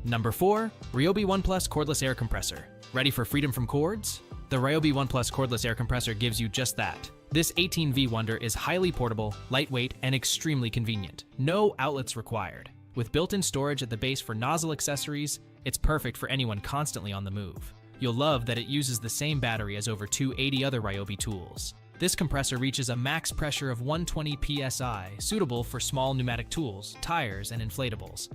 Number 4. Ryobi ONE Plus Cordless Air Compressor. Ready for freedom from cords? The Ryobi ONE Plus Cordless Air Compressor gives you just that. This 18V wonder is highly portable, lightweight, and extremely convenient. No outlets required. With built-in storage at the base for nozzle accessories, it's perfect for anyone constantly on the move. You'll love that it uses the same battery as over 280 other Ryobi tools. This compressor reaches a max pressure of 120 psi, suitable for small pneumatic tools, tires, and inflatables.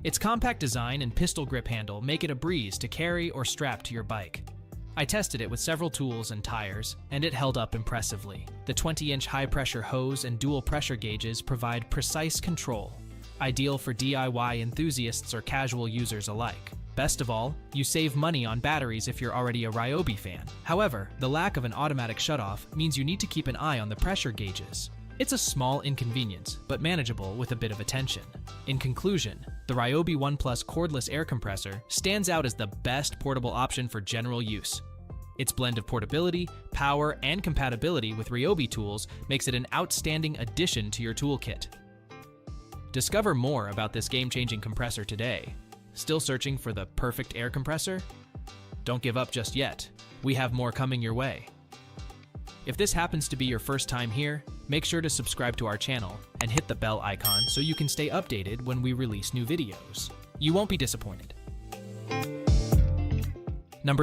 Its compact design and pistol grip handle make it a breeze to carry or strap to your bike. I tested it with several tools and tires, and it held up impressively. The 20-inch high-pressure hose and dual pressure gauges provide precise control, ideal for DIY enthusiasts or casual users alike. Best of all, you save money on batteries if you're already a Ryobi fan. However, the lack of an automatic shutoff means you need to keep an eye on the pressure gauges. It's a small inconvenience, but manageable with a bit of attention. In conclusion, the Ryobi ONE Plus Cordless Air Compressor stands out as the best portable option for general use. Its blend of portability, power, and compatibility with Ryobi tools makes it an outstanding addition to your toolkit. Discover more about this game-changing compressor today. Still searching for the perfect air compressor? Don't give up just yet. We have more coming your way. If this happens to be your first time here, make sure to subscribe to our channel and hit the bell icon so you can stay updated when we release new videos. You won't be disappointed. Number